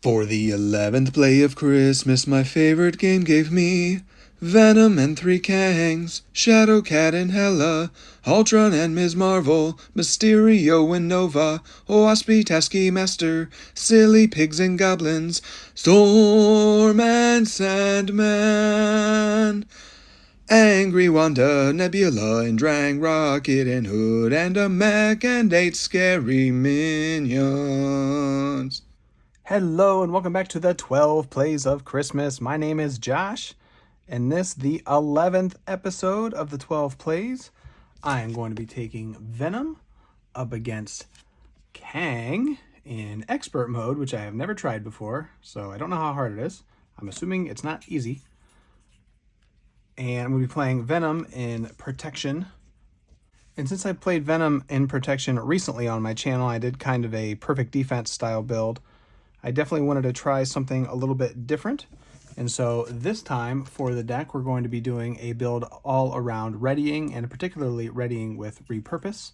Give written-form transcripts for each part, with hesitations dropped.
For the 11th play of Christmas, my favorite game gave me Venom and 3 Kangs, Shadowcat and Hela, Ultron and Ms. Marvel, Mysterio and Nova, Waspy, Tasky Master, Silly Pigs and Goblins, Storm and Sandman, Angry Wanda, Nebula and Drang, Rocket and Hood, and a mech and 8 scary minions. Hello and welcome back to the 12 Plays of Christmas. My name is Josh, and this, the 11th episode of the 12 Plays. I am going to be taking Venom up against Kang in expert mode, which I have never tried before, so I don't know how hard it is. I'm assuming it's not easy. And I'm going to be playing Venom in protection. And since I played Venom in protection recently on my channel, I did kind of a perfect defense style build. I definitely wanted to try something a little bit different. And so this time for the deck, we're going to be doing a build all around readying, and particularly readying with repurpose,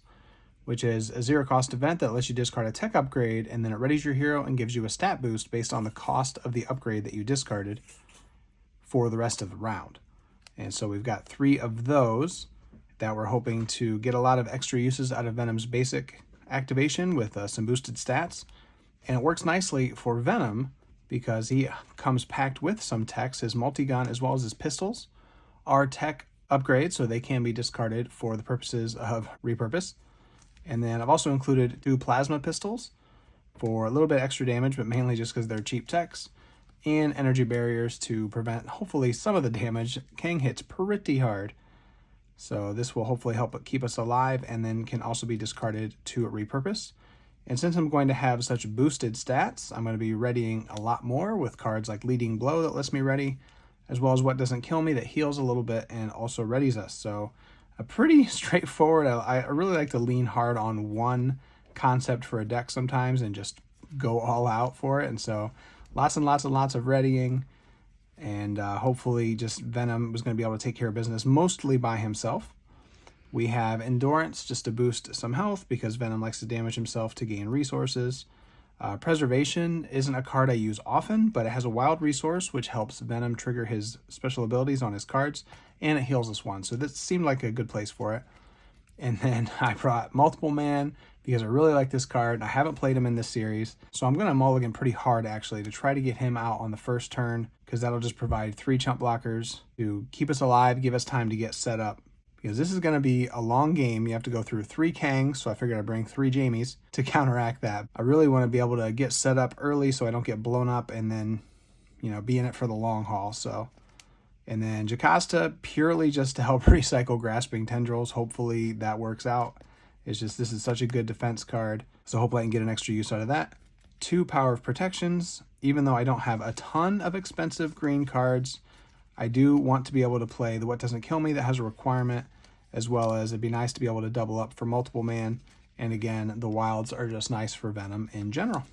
which is a zero cost event that lets you discard a tech upgrade, and then it readies your hero and gives you a stat boost based on the cost of the upgrade that you discarded for the rest of the round. And so we've got 3 of those that we're hoping to get a lot of extra uses out of Venom's basic activation with some boosted stats. And it works nicely for Venom because he comes packed with some techs. His multi-gun as well as his pistols are tech upgrades, so they can be discarded for the purposes of repurpose. And then I've also included 2 plasma pistols for a little bit extra damage, but mainly just because they're cheap techs, and energy barriers to prevent hopefully some of the damage. Kang hits pretty hard, so this will hopefully help keep us alive, and then can also be discarded to repurpose. And since I'm going to have such boosted stats, I'm going to be readying a lot more with cards like Leading Blow that lets me ready, as well as What Doesn't Kill Me that heals a little bit and also readies us. So a pretty straightforward. I really like to lean hard on one concept for a deck sometimes and just go all out for it. And so lots and lots and lots of readying, and hopefully just Venom was going to be able to take care of business mostly by himself. We have Endurance just to boost some health because Venom likes to damage himself to gain resources. Preservation isn't a card I use often, but it has a wild resource which helps Venom trigger his special abilities on his cards, and it heals us 1. So this seemed like a good place for it. And then I brought Multiple Man because I really like this card. I haven't played him in this series, so I'm going to mulligan pretty hard actually to try to get him out on the first turn, because that'll just provide 3 chump blockers to keep us alive, give us time to get set up. Because this is going to be a long game. You have to go through 3 Kangs, so I figured I'd bring 3 Jamies to counteract that. I really want to be able to get set up early so I don't get blown up and then, be in it for the long haul. So, and then Jocasta purely just to help recycle Grasping Tendrils. Hopefully that works out. It's just, this is such a good defense card, so hopefully I can get an extra use out of that. 2 Power of Protections. Even though I don't have a ton of expensive green cards, I do want to be able to play the What Doesn't Kill Me that has a requirement, as well as it'd be nice to be able to double up for Multiple Man. And again, the wilds are just nice for Venom in general.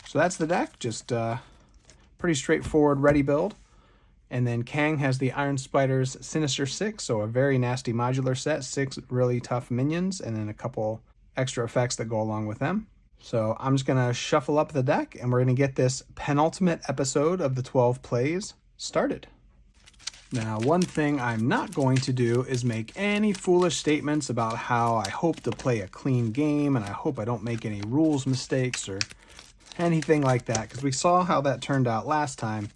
So that's the deck, just pretty straightforward ready build. And then Kang has the Iron Spider's Sinister 6, so a very nasty modular set, 6 really tough minions, and then a couple extra effects that go along with them. So I'm just going to shuffle up the deck, and we're going to get this penultimate episode of the 12 Plays started. Now, one thing I'm not going to do is make any foolish statements about how I hope to play a clean game and I hope I don't make any rules mistakes or anything like that, because we saw how that turned out last time.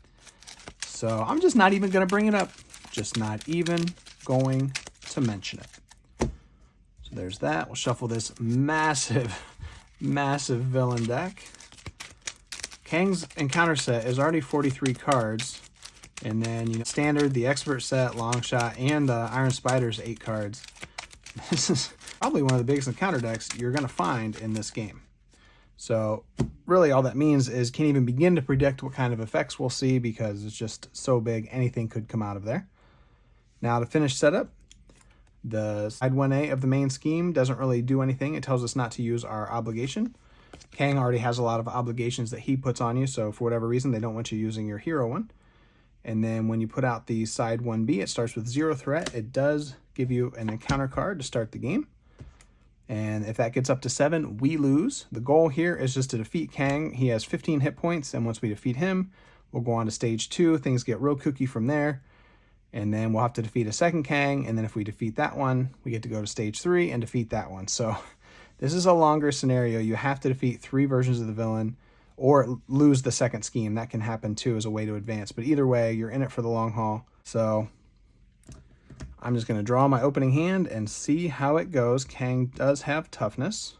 So I'm just not even going to bring it up. Just not even going to mention it. So there's that. We'll shuffle this massive, massive villain deck. Kang's encounter set is already 43 cards. And then, standard, the expert set, long shot, and Iron Spider's 8 cards. This is probably one of the biggest encounter decks you're going to find in this game. So really all that means is can't even begin to predict what kind of effects we'll see because it's just so big, anything could come out of there. Now to finish setup, the side 1A of the main scheme doesn't really do anything. It tells us not to use our obligation. Kang already has a lot of obligations that he puts on you, so for whatever reason they don't want you using your hero one. And then when you put out the side 1B, it starts with 0 threat. It does give you an encounter card to start the game. And if that gets up to 7, we lose. The goal here is just to defeat Kang. He has 15 hit points, and once we defeat him, we'll go on to stage 2. Things get real kooky from there. And then we'll have to defeat a second Kang, and then if we defeat that one, we get to go to stage 3 and defeat that one. So this is a longer scenario. You have to defeat 3 versions of the villain or lose the second scheme. That can happen too as a way to advance. But either way, you're in it for the long haul. So I'm just going to draw my opening hand and see how it goes. Kang does have toughness.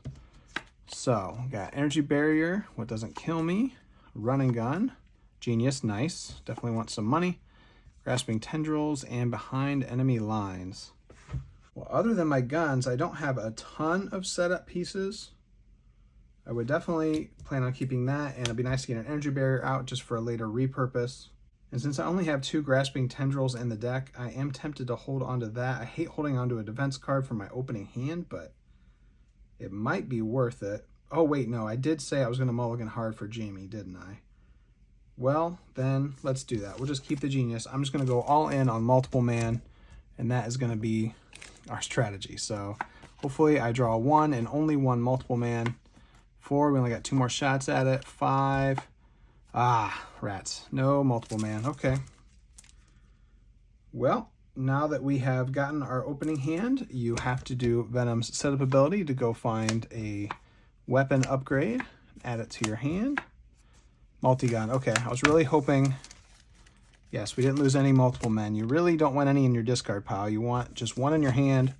So got energy barrier, what doesn't kill me. Run and gun. Genius, nice. Definitely want some money. Grasping tendrils and behind enemy lines. Well, other than my guns, I don't have a ton of setup pieces. I would definitely plan on keeping that, and it'd be nice to get an energy barrier out just for a later repurpose. And since I only have 2 grasping tendrils in the deck, I am tempted to hold on to that. I hate holding on to a defense card for my opening hand, but it might be worth it. Oh wait, no, I did say I was going to mulligan hard for Jamie, didn't I? Well, then let's do that. We'll just keep the genius. I'm just going to go all in on multiple man, and that is going to be our strategy. So hopefully I draw 1 and only 1 multiple man. 4, we only got 2 more shots at it. 5, rats. No multiple man. Okay. Well, now that we have gotten our opening hand, you have to do Venom's setup ability to go find a weapon upgrade, add it to your hand. Multi-gun. Okay, I was really hoping... Yes, we didn't lose any multiple men. You really don't want any in your discard pile. You want just 1 in your hand,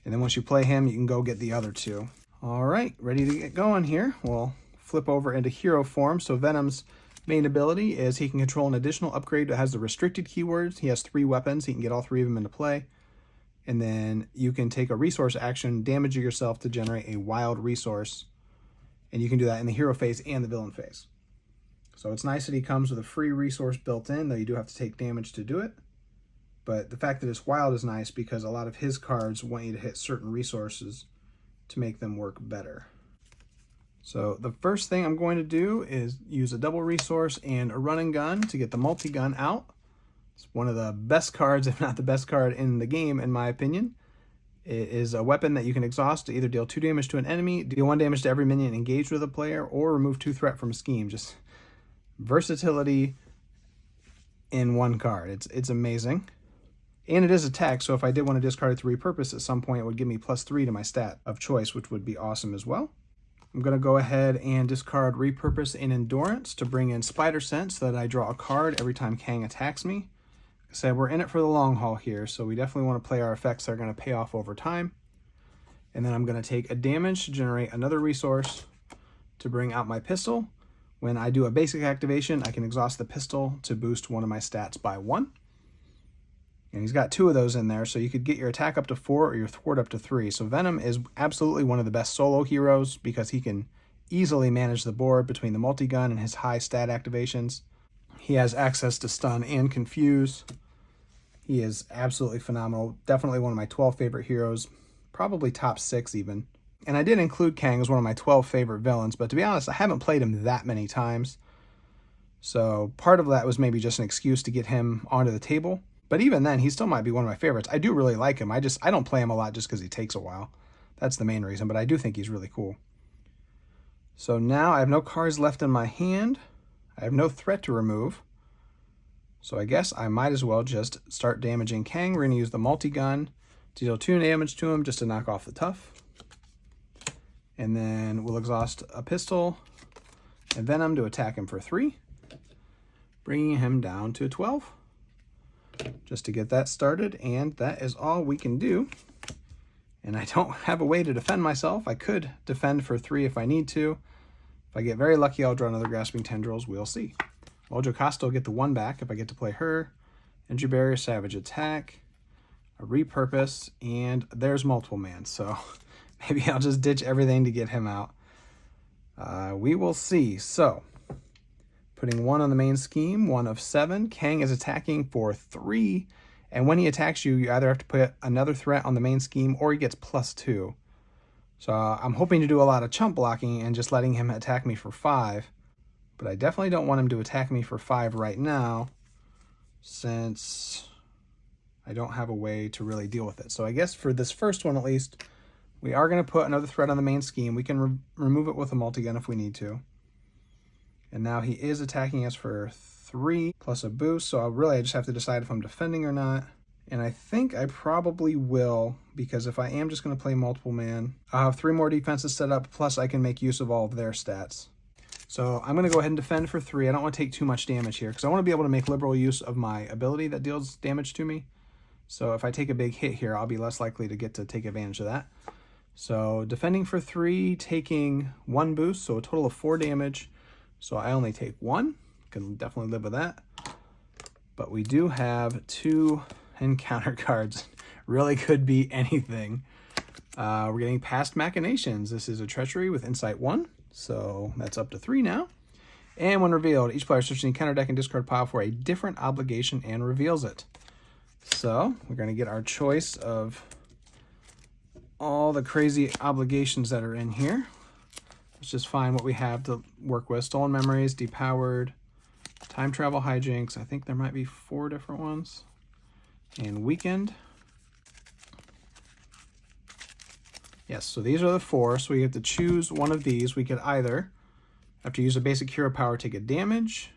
and then once you play him, you can go get the other 2. All right, ready to get going here. We'll flip over into hero form. So Venom's main ability is he can control an additional upgrade that has the restricted keywords. He has 3 weapons. He can get all 3 of them into play. And then you can take a resource action, damage yourself to generate a wild resource. And you can do that in the hero phase and the villain phase. So it's nice that he comes with a free resource built in, though you do have to take damage to do it. But the fact that it's wild is nice because a lot of his cards want you to hit certain resources to make them work better. So the first thing I'm going to do is use a double resource and a run and gun to get the multi-gun out. It's one of the best cards, if not the best card in the game, in my opinion. It is a weapon that you can exhaust to either deal 2 damage to an enemy, deal 1 damage to every minion engaged with a player, or remove 2 threat from a scheme. Just versatility in 1 card. It's amazing. And it is attack, so if I did want to discard it to repurpose at some point, it would give me +3 to my stat of choice, which would be awesome as well. I'm going to go ahead and discard repurpose in endurance to bring in spider sense so that I draw a card every time Kang attacks me. Like I said, we're in it for the long haul here, so we definitely want to play our effects that are going to pay off over time. And then I'm going to take a damage to generate another resource to bring out my pistol. When I do a basic activation, I can exhaust the pistol to boost one of my stats by 1. And he's got 2 of those in there, so you could get your attack up to 4 or your thwart up to 3. So Venom is absolutely one of the best solo heroes because he can easily manage the board between the multi-gun and his high stat activations. He has access to stun and confuse. He is absolutely phenomenal. Definitely one of my 12 favorite heroes, probably top 6 even. And I did include Kang as one of my 12 favorite villains, but to be honest, I haven't played him that many times. So part of that was maybe just an excuse to get him onto the table. But even then, he still might be one of my favorites. I do really like him. I don't play him a lot just because he takes a while. That's the main reason, but I do think he's really cool. So now I have no cards left in my hand. I have no threat to remove. So I guess I might as well just start damaging Kang. We're going to use the multi-gun to deal 2 damage to him just to knock off the tough. And then we'll exhaust a pistol and Venom to attack him for 3, bringing him down to 12. Just to get that started, and that is all we can do. And I don't have a way to defend myself. I could defend for 3 if I need to. If I get very lucky, I'll draw another Grasping Tendrils. We'll see. Well, Jocasta will get the 1 back if I get to play her. Energy Barrier, Savage Attack, a Repurpose, and there's multiple man. So maybe I'll just ditch everything to get him out. We will see. So putting 1 on the main scheme, 1 of 7. Kang is attacking for 3, and when he attacks you, you either have to put another threat on the main scheme or he gets +2. So I'm hoping to do a lot of chump blocking and just letting him attack me for 5, but I definitely don't want him to attack me for 5 right now since I don't have a way to really deal with it. So I guess for this first one at least, We are going to put another threat on the main scheme. We can remove it with a multi-gun if we need to. And now he is attacking us for 3 plus a boost, so I just have to decide if I'm defending or not. And I think I probably will, because if I am just going to play multiple man, I'll have 3 more defenses set up, plus I can make use of all of their stats. So I'm going to go ahead and defend for 3. I don't want to take too much damage here, because I want to be able to make liberal use of my ability that deals damage to me. So if I take a big hit here, I'll be less likely to get to take advantage of that. So defending for 3, taking 1 boost, so a total of 4 damage. So I only take 1. Can definitely live with that. But we do have 2 encounter cards. Really could be anything. We're getting Past Machinations. This is a treachery with Insight 1, so that's up to 3 now. And when revealed, each player searches the encounter deck and discard pile for a different obligation and reveals it. So we're going to get our choice of all the crazy obligations that are in here. Let's just find what we have to work with. Stolen Memories, Depowered, Time Travel Hijinks. I think there might be 4 different ones. And Weakened. Yes, so these are the 4. So we have to choose one of these. We could either, after you use a basic hero power, take a damage,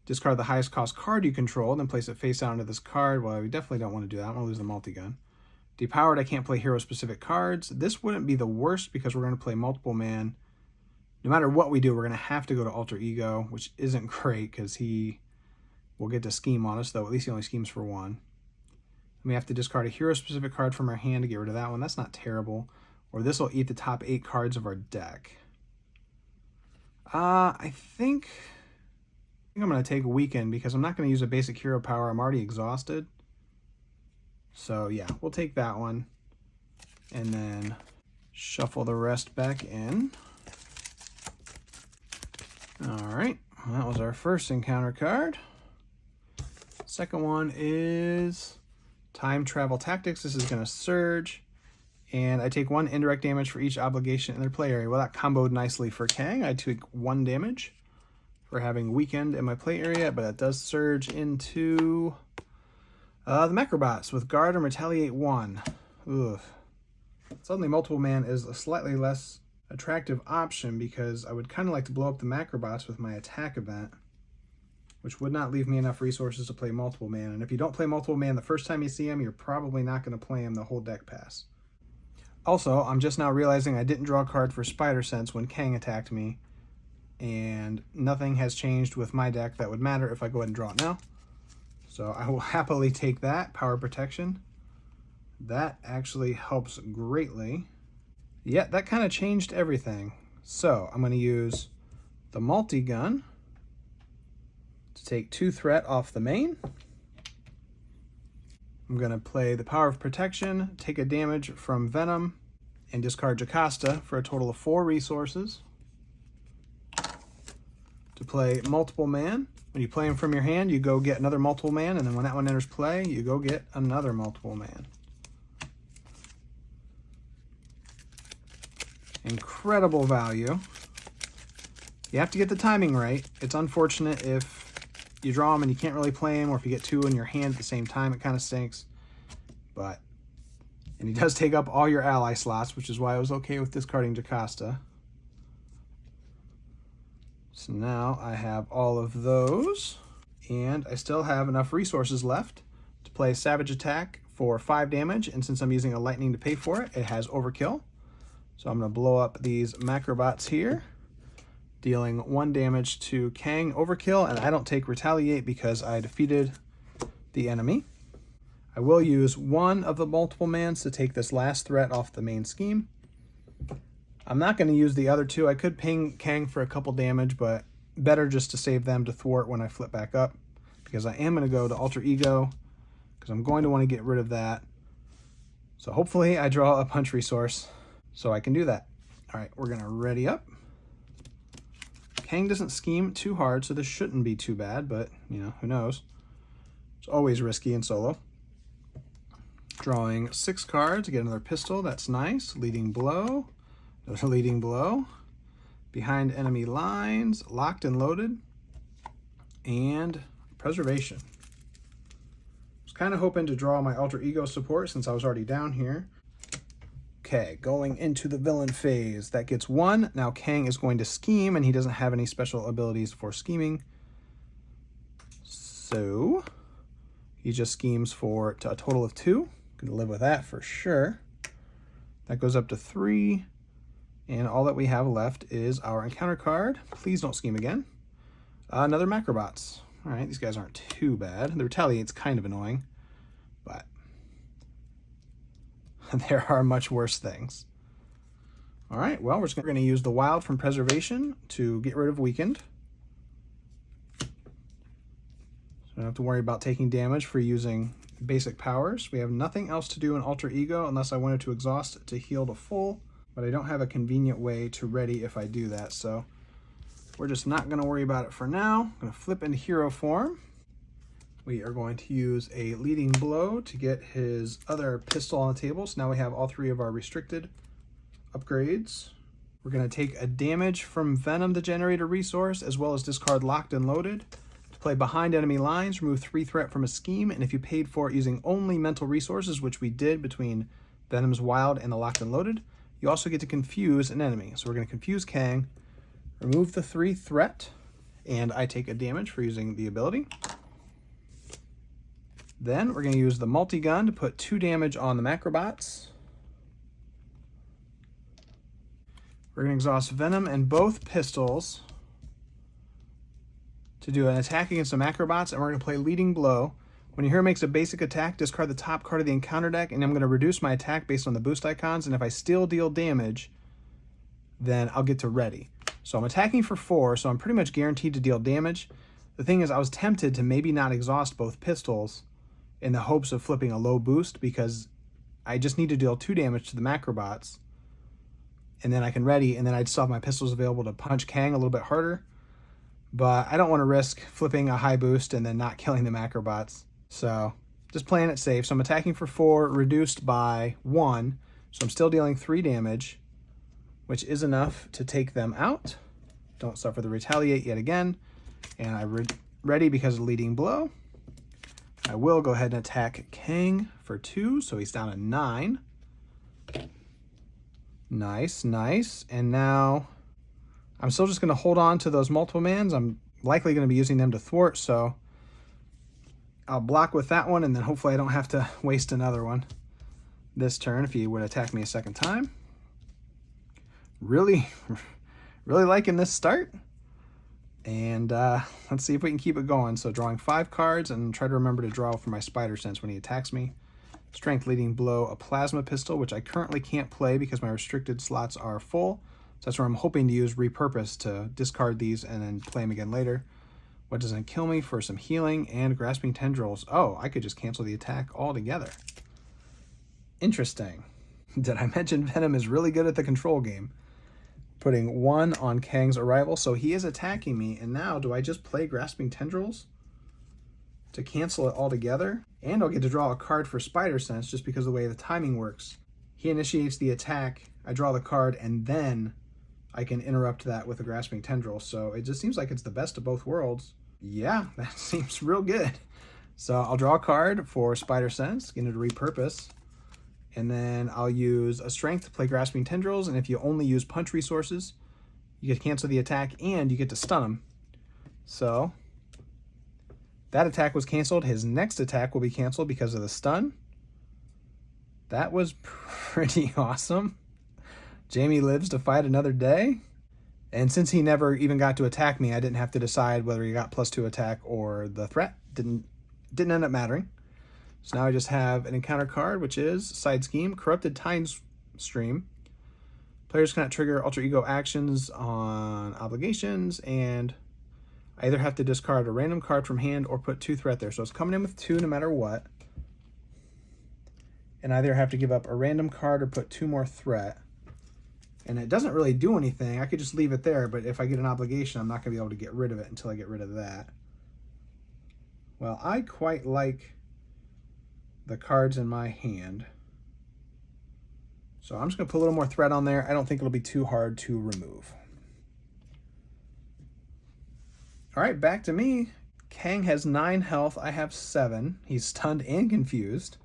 discard the highest cost card you control, then place it face down into this card. Well, we definitely don't want to do that. I want to lose the multi-gun. Depowered, I can't play hero-specific cards. This wouldn't be the worst because we're going to play multiple man. No matter what we do, we're going to have to go to Alter Ego, which isn't great because he will get to scheme on us, though at least he only schemes for 1. We have to discard a hero-specific card from our hand to get rid of that one. That's not terrible. Or this will eat the top 8 cards of our deck. I think I'm going to take a Weaken because I'm not going to use a basic hero power. I'm already exhausted. So yeah, we'll take that one. And then shuffle the rest back in. Alright, that was our first encounter card. Second one is Time Travel Tactics. This is going to surge. And I take 1 indirect damage for each obligation in their play area. Well, that comboed nicely for Kang. I took 1 damage for having Weakened in my play area, but that does surge into the Macrobots with Guard and Retaliate 1. Ugh. Suddenly multiple man is a slightly less attractive option because I would kind of like to blow up the Macrobots with my attack event, which would not leave me enough resources to play multiple man. And if you don't play multiple man the first time you see him, you're probably not going to play him the whole deck pass. Also, I'm just now realizing I didn't draw a card for Spider Sense when Kang attacked me, and nothing has changed with my deck that would matter if I go ahead and draw it now. So I will happily take that, Power Protection. That actually helps greatly. Yeah, that kind of changed everything. So I'm going to use the multi-gun to take 2 threat off the main. I'm going to play the Power of Protection, take a damage from Venom, and discard Jocasta for a total of 4 resources. To play multiple man, when you play him from your hand, you go get another multiple man, and then when that one enters play, you go get another multiple man. Incredible value. You have to get the timing right. It's unfortunate if you draw him and you can't really play him, or if you get 2 in your hand at the same time, it kind of stinks. But, and he does take up all your ally slots, which is why I was okay with discarding Jocasta. So now I have all of those, and I still have enough resources left to play Savage Attack for 5 damage, and since I'm using a lightning to pay for it, it has overkill. So I'm going to blow up these Macrobots here, dealing 1 damage to Kang overkill, and I don't take Retaliate because I defeated the enemy. I will use 1 of the multiple mans to take this last threat off the main scheme. I'm not going to use the other 2. I could ping Kang for a couple damage, but better just to save them to thwart when I flip back up, because I am going to go to Alter Ego, because I'm going to want to get rid of that. So hopefully I draw a punch resource so I can do that. All right, we're going to ready up. Kang doesn't scheme too hard, so this shouldn't be too bad, but, you know, who knows. It's always risky in solo. Drawing 6 cards, get another pistol, that's nice. Leading blow. Another leading blow. Behind enemy lines, locked and loaded, and preservation. I was kind of hoping to draw my Alter Ego support since I was already down here. Okay, going into the villain phase. That gets 1. Now Kang is going to scheme, and he doesn't have any special abilities for scheming. So he just schemes for a total of 2. Gonna live with that for sure. That goes up to 3. And all that we have left is our encounter card. Please don't scheme again. Another Macrobots. All right, these guys aren't too bad. The Retaliate's kind of annoying, but there are much worse things. All right, well, we're going to use the Wild from Preservation to get rid of Weakened. So I don't have to worry about taking damage for using basic powers. We have nothing else to do in Alter Ego unless I wanted to exhaust to heal to full, but I don't have a convenient way to ready if I do that, so we're just not going to worry about it for now. I'm going to flip into hero form. We are going to use a leading blow to get his other pistol on the table. So now we have all 3 of our restricted upgrades. We're going to take a damage from Venom, the generator resource, as well as discard Locked and Loaded. To play behind enemy lines, remove 3 threat from a scheme, and if you paid for it using only mental resources, which we did between Venom's Wild and the Locked and Loaded, you also get to confuse an enemy. So we're going to confuse Kang, remove the 3 threat, and I take a damage for using the ability. Then we're going to use the multi-gun to put 2 damage on the Macrobots. We're going to exhaust Venom and both pistols to do an attack against the Macrobots, and we're going to play Leading Blow. When your hero makes a basic attack, discard the top card of the encounter deck, and I'm going to reduce my attack based on the boost icons, and if I still deal damage, then I'll get to ready. So I'm attacking for 4, so I'm pretty much guaranteed to deal damage. The thing is, I was tempted to maybe not exhaust both pistols in the hopes of flipping a low boost, because I just need to deal 2 damage to the Macrobots, and then I can ready, and then I'd still have my pistols available to punch Kang a little bit harder. But I don't want to risk flipping a high boost and then not killing the Macrobots. So just playing it safe. So I'm attacking for 4, reduced by 1. So I'm still dealing 3 damage, which is enough to take them out. Don't suffer the Retaliate yet again. And I ready because of Leading Blow. I will go ahead and attack Kang for 2, so he's down to 9. Nice, nice. And now I'm still just going to hold on to those multiple mans. I'm likely going to be using them to thwart, so I'll block with that one, and then hopefully I don't have to waste another one this turn if he would attack me a second time. Really liking this start. And let's see if we can keep it going. So drawing 5 cards, and try to remember to draw for my Spider Sense when he attacks me. Strength, Leading Blow, a Plasma Pistol, which I currently can't play because my restricted slots are full. So that's where I'm hoping to use Repurpose to discard these and then play them again later. What doesn't kill me for some healing, and Grasping Tendrils. Oh, I could just cancel the attack altogether. Interesting. Did I mention Venom is really good at the control game? Putting 1 on Kang's arrival, so he is attacking me, and now do I just play Grasping Tendrils to cancel it altogether? And I'll get to draw a card for Spider Sense just because of the way the timing works. He initiates the attack, I draw the card, and then I can interrupt that with a Grasping Tendril. So it just seems like it's the best of both worlds. Yeah, that seems real good. So I'll draw a card for Spider Sense, get it to Repurpose. And then I'll use a Strength to play Grasping Tendrils, and if you only use punch resources, you get to cancel the attack and you get to stun him. So that attack was canceled. His next attack will be canceled because of the stun. That was pretty awesome. Jamie lives to fight another day. And since he never even got to attack me, I didn't have to decide whether he got +2 attack or the threat. Didn't end up mattering. So now I just have an encounter card, which is Side Scheme, Corrupted Time Stream. Players cannot trigger alter ego actions on obligations, and I either have to discard a random card from hand or put 2 threat there. So it's coming in with 2 no matter what. And I either have to give up a random card or put 2 more threat. And it doesn't really do anything. I could just leave it there, but if I get an obligation, I'm not going to be able to get rid of it until I get rid of that. Well, I quite like the cards in my hand. So I'm just going to put a little more threat on there. I don't think it'll be too hard to remove. All right, back to me. Kang has 9 health. I have 7. He's stunned and confused.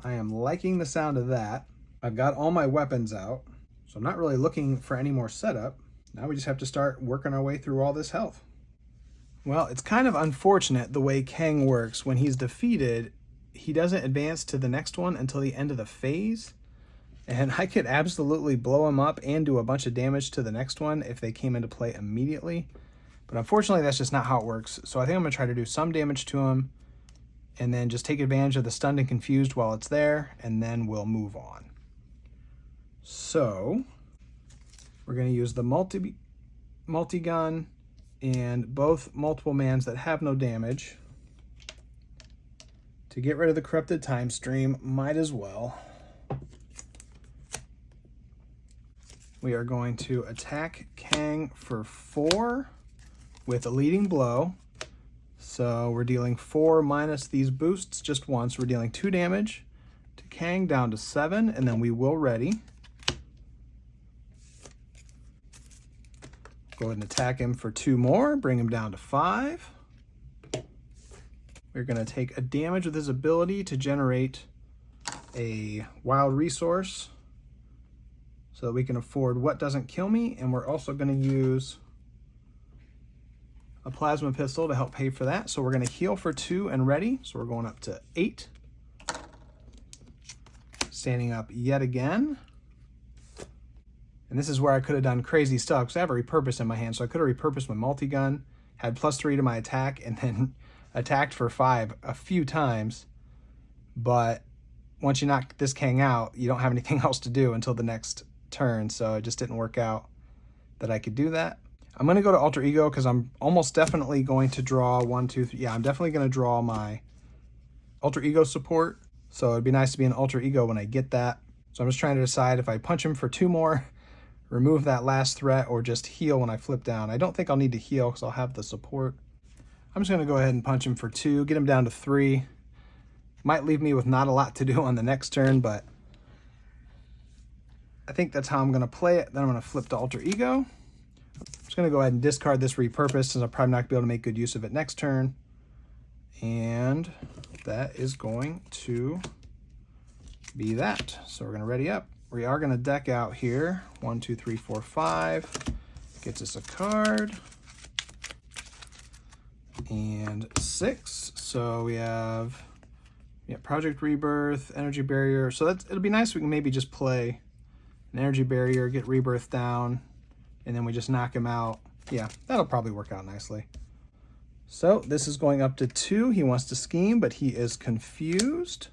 I am liking the sound of that. I've got all my weapons out, so I'm not really looking for any more setup. Now we just have to start working our way through all this health. Well, it's kind of unfortunate the way Kang works. When he's defeated, he doesn't advance to the next one until the end of the phase. And I could absolutely blow him up and do a bunch of damage to the next one if they came into play immediately. But unfortunately, that's just not how it works. So I think I'm going to try to do some damage to him and then just take advantage of the stunned and confused while it's there, and then we'll move on. So we're going to use the multi-gun and both multiple mans that have no damage. To get rid of the corrupted time stream, might as well. We are going to attack Kang for 4 with a leading blow. So we're dealing 4 minus these boosts just once. We're dealing 2 damage to Kang down to 7, and then we will ready. Go ahead and attack him for 2 more, bring him down to 5. We're going to take a damage with his ability to generate a wild resource so that we can afford what doesn't kill me, and we're also going to use a plasma pistol to help pay for that. So we're going to heal for 2 and ready. So we're going up to 8. Standing up yet again. And this is where I could have done crazy stuff because I have a repurpose in my hand. So I could have repurposed my multi-gun, had +3 to my attack, and then attacked for 5 a few times. But once you knock this Kang out, you don't have anything else to do until the next turn. So it just didn't work out that I could do that. I'm going to go to Alter Ego because I'm almost definitely going to draw 1, 2, 3. Yeah, I'm definitely going to draw my Alter Ego support. So it'd be nice to be an Alter Ego when I get that. So I'm just trying to decide if I punch him for 2 more, remove that last threat, or just heal when I flip down. I don't think I'll need to heal because I'll have the support. I'm just going to go ahead and punch him for 2, get him down to 3. Might leave me with not a lot to do on the next turn, but I think that's how I'm going to play it. Then I'm going to flip to Alter Ego. I'm just going to go ahead and discard this repurpose since I'm probably not going to be able to make good use of it next turn. And that is going to be that. So we're going to ready up. We are going to deck out here. 1, 2, 3, 4, 5. Gets us a card. And 6. So we have Project Rebirth, Energy Barrier. So it'll be nice if we can maybe just play an Energy Barrier, get Rebirth down, and then we just knock him out. Yeah, that'll probably work out nicely. So this is going up to 2. He wants to scheme, but he is confused.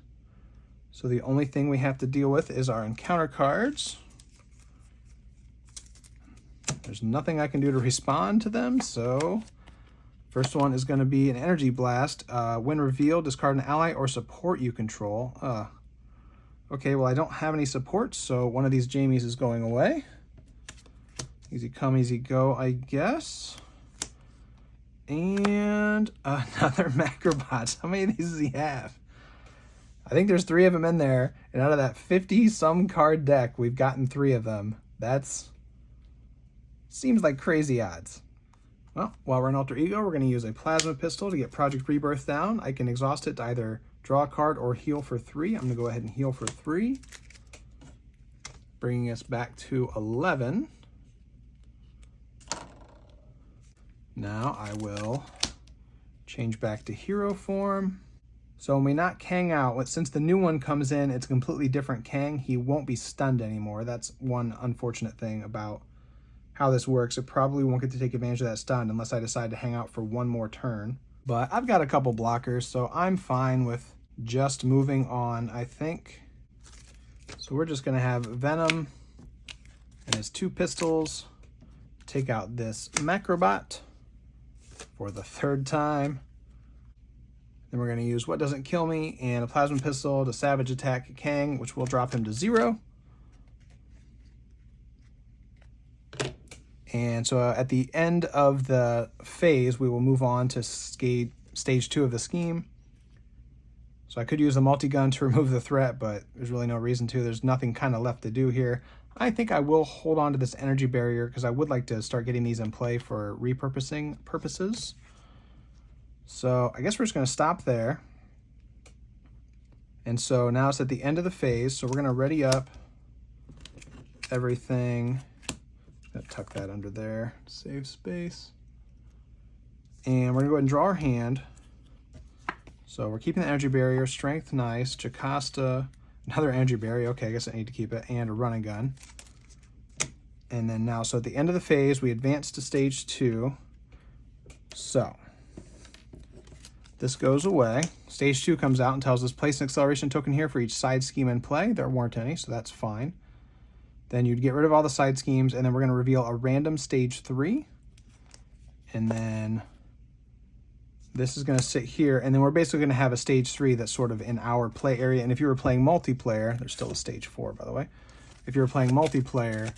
So the only thing we have to deal with is our encounter cards. There's nothing I can do to respond to them, so first one is going to be an Energy Blast. When revealed, discard an ally or support you control. Okay, well I don't have any supports, so one of these Jamies is going away. Easy come, easy go, I guess. And another Macrobot. How many of these does he have? I think there's 3 of them in there, and out of that 50-some card deck, we've gotten 3 of them. That's seems like crazy odds. Well, while we're in Alter Ego, we're going to use a Plasma Pistol to get Project Rebirth down. I can exhaust it to either draw a card or heal for 3. I'm going to go ahead and heal for 3. Bringing us back to 11. Now I will change back to hero form. So when we knock Kang out, since the new one comes in, it's a completely different Kang. He won't be stunned anymore. That's one unfortunate thing about how this works. It probably won't get to take advantage of that stun unless I decide to hang out for 1 more turn. But I've got a couple blockers, so I'm fine with just moving on, I think. So we're just going to have Venom and his 2 pistols. Take out this Macrobot for the 3rd time. Then we're going to use What Doesn't Kill Me and a Plasma Pistol to Savage Attack Kang, which will drop him to 0. And so at the end of the phase, we will move on to stage 2 of the scheme. So I could use the multi-gun to remove the threat, but there's really no reason to. There's nothing kind of left to do here. I think I will hold on to this Energy Barrier because I would like to start getting these in play for repurposing purposes. So I guess we're just going to stop there. And so now it's at the end of the phase, so we're going to ready up everything. Gonna tuck that under there, save space. And we're gonna go ahead and draw our hand. So we're keeping the energy barrier, strength, nice, Jocasta, another energy barrier, okay, I guess I need to keep it, and a running gun. And then now, so at the end of the phase, we advance to stage 2. So this goes away. Stage 2 comes out and tells us place an acceleration token here for each side scheme in play. There weren't any, so that's fine. Then you'd get rid of all the side schemes, and then we're going to reveal a random stage 3. And then this is going to sit here, and then we're basically going to have a stage 3 that's sort of in our play area. And if you were playing multiplayer, there's still a stage 4, by the way. If you were playing multiplayer,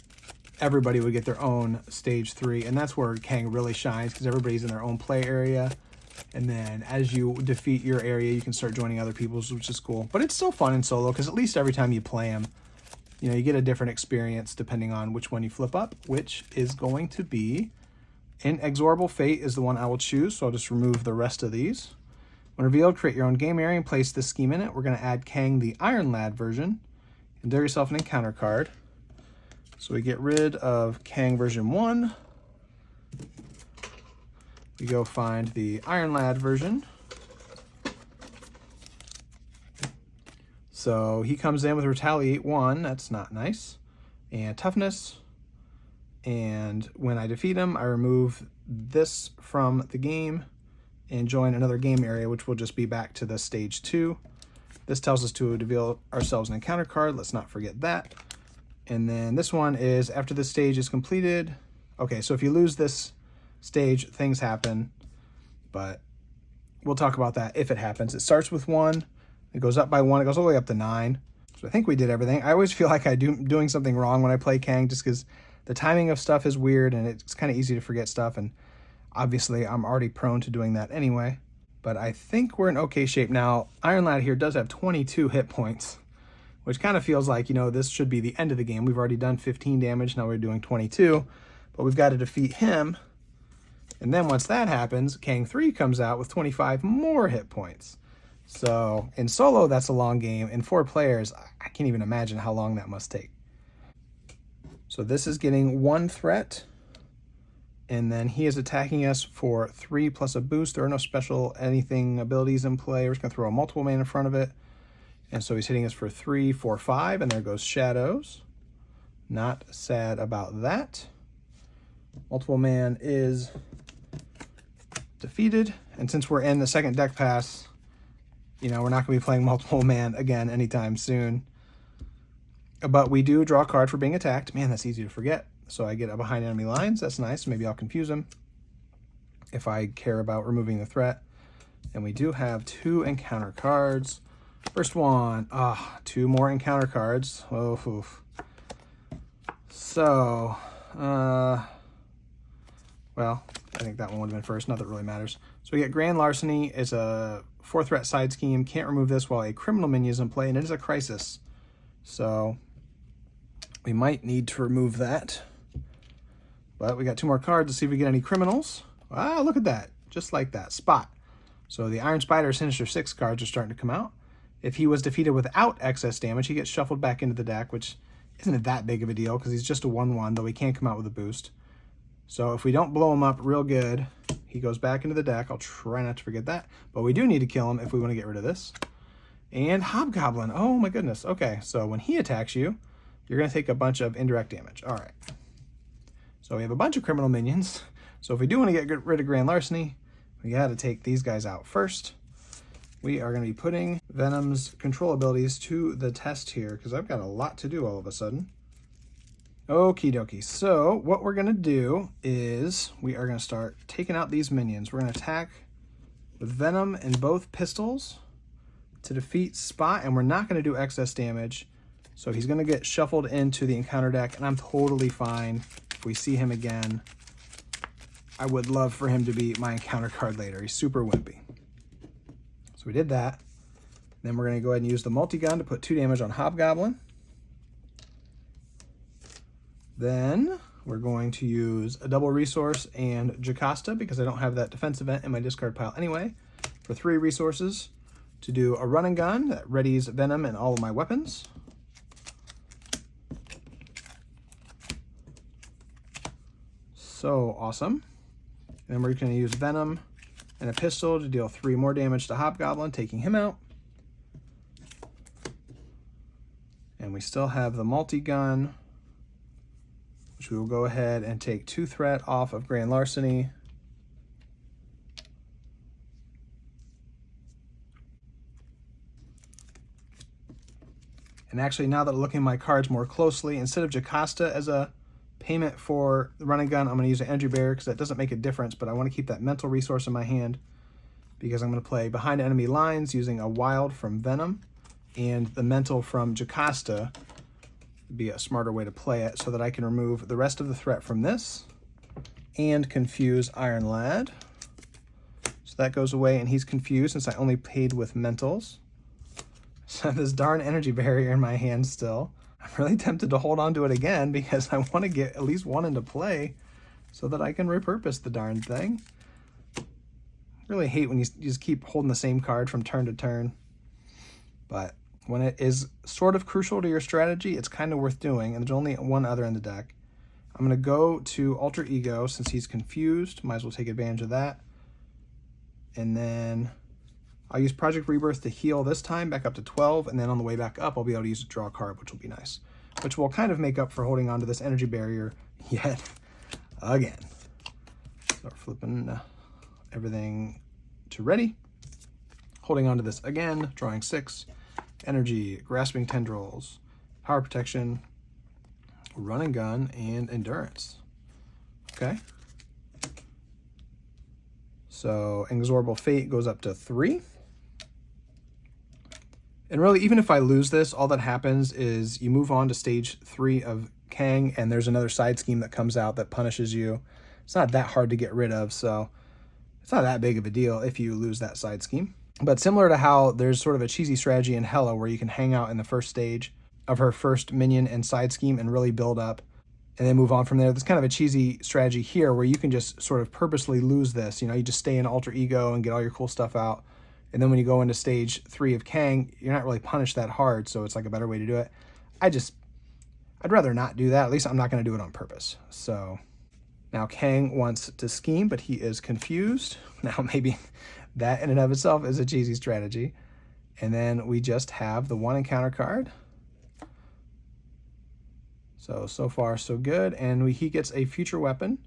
everybody would get their own stage 3, and that's where Kang really shines, because everybody's in their own play area. And then as you defeat your area, you can start joining other people's, which is cool. But it's still fun in solo, because at least every time you play them, you know, you get a different experience depending on which one you flip up, which is going to be Inexorable Fate is the one I will choose, so I'll just remove the rest of these. When revealed, create your own game area and place this scheme in it. We're going to add Kang the Iron Lad version, and deal yourself an encounter card. So we get rid of Kang version 1. We go find the Iron Lad version. So he comes in with Retaliate 1, that's not nice, and Toughness. And when I defeat him, I remove this from the game and join another game area, which will just be back to the stage 2. This tells us to reveal ourselves an encounter card. Let's not forget that. And then this one is after this stage is completed. Okay, so if you lose this stage, things happen, but we'll talk about that if it happens. It starts with 1, it goes up by 1, it goes all the way up to 9. So I think we did everything. I always feel like I'm doing something wrong when I play Kang, just because the timing of stuff is weird and it's kind of easy to forget stuff, and obviously I'm already prone to doing that anyway. But I think we're in okay shape now. Iron Lad here does have 22 hit points, which kind of feels like, you know, this should be the end of the game. We've already done 15 damage, now we're doing 22, but we've got to defeat him. And then once that happens, Kang 3 comes out with 25 more hit points. So in solo, that's a long game. In 4 players, I can't even imagine how long that must take. So this is getting 1 threat, and then he is attacking us for 3 plus a boost. There are no special anything abilities in play. We're just going to throw a multiple man in front of it. And so he's hitting us for 3, 4, 5, and there goes Shadows. Not sad about that. Multiple man is defeated, and since we're in the second deck pass, you know, we're not going to be playing multiple man again anytime soon. But we do draw a card for being attacked. Man, that's easy to forget. So I get a behind enemy lines. That's nice. Maybe I'll confuse him if I care about removing the threat. And we do have 2 encounter cards. First one, 2 more encounter cards. Oh, oof. So, well, I think that one would have been first. Not that it really matters. So we get Grand Larceny. It's a 4 threat side scheme. Can't remove this while a criminal minion is in play, and it is a crisis. So we might need to remove that. But we got 2 more cards to see if we get any criminals. Ah, look at that. Just like that. Spot. So the Iron Spider Sinister 6 cards are starting to come out. If he was defeated without excess damage, he gets shuffled back into the deck, which isn't that big of a deal because he's just a 1/1, though he can come out with a boost. So if we don't blow him up real good, he goes back into the deck. I'll try not to forget that. But we do need to kill him if we want to get rid of this. And Hobgoblin. Oh my goodness. Okay, so when he attacks you, you're going to take a bunch of indirect damage. All right. So we have a bunch of criminal minions. So if we do want to get rid of Grand Larceny, we got to take these guys out first. We are going to be putting Venom's control abilities to the test here because I've got a lot to do all of a sudden. Okie dokie. So what we're going to do is we are going to start taking out these minions. We're going to attack with Venom and both pistols to defeat Spot, and we're not going to do excess damage. So he's going to get shuffled into the encounter deck, and I'm totally fine if we see him again. I would love for him to be my encounter card later. He's super wimpy. So we did that. Then we're going to go ahead and use the multi-gun to put 2 damage on Hobgoblin. Then we're going to use a double resource and Jocasta because I don't have that defense event in my discard pile anyway, for 3 resources to do a run and gun that readies Venom and all of my weapons. So awesome. And then we're going to use Venom and a pistol to deal 3 more damage to Hobgoblin, taking him out. And we still have the multi-gun, which we will go ahead and take 2 threat off of Grand Larceny. And actually, now that I'm looking at my cards more closely, instead of Jocasta as a payment for the running gun, I'm going to use an energy barrier because that doesn't make a difference, but I want to keep that mental resource in my hand because I'm going to play behind enemy lines using a wild from Venom and the mental from Jocasta would be a smarter way to play it so that I can remove the rest of the threat from this and confuse Iron Lad. So that goes away and he's confused since I only paid with mentals. So I have this darn energy barrier in my hand still. I'm really tempted to hold on to it again because I want to get at least one into play so that I can repurpose the darn thing. I really hate when you just keep holding the same card from turn to turn. But when it is sort of crucial to your strategy, it's kind of worth doing, and there's only one other in the deck. I'm going to go to Alter Ego since he's confused. Might as well take advantage of that. And then I'll use Project Rebirth to heal this time back up to 12, and then on the way back up, I'll be able to use a draw card, which will be nice. Which will kind of make up for holding on to this energy barrier yet again. So we're flipping everything to ready. Holding on to this again, drawing 6. Energy, Grasping Tendrils, Power Protection, Run and Gun, and Endurance. Okay. So Inexorable Fate goes up to 3. And really, even if I lose this, all that happens is you move on to stage 3 of Kang, and there's another side scheme that comes out that punishes you. It's not that hard to get rid of, so it's not that big of a deal if you lose that side scheme. But similar to how there's sort of a cheesy strategy in Hela where you can hang out in the first stage of her first minion and side scheme and really build up and then move on from there. There's kind of a cheesy strategy here where you can just sort of purposely lose this. You know, you just stay in Alter Ego and get all your cool stuff out. And then when you go into stage 3 of Kang, you're not really punished that hard, so it's like a better way to do it. I'd rather not do that. At least I'm not going to do it on purpose. So now Kang wants to scheme, but he is confused. Now maybe that in and of itself is a cheesy strategy. And then we just have the 1 encounter card. So far so good. And he gets a future weapon.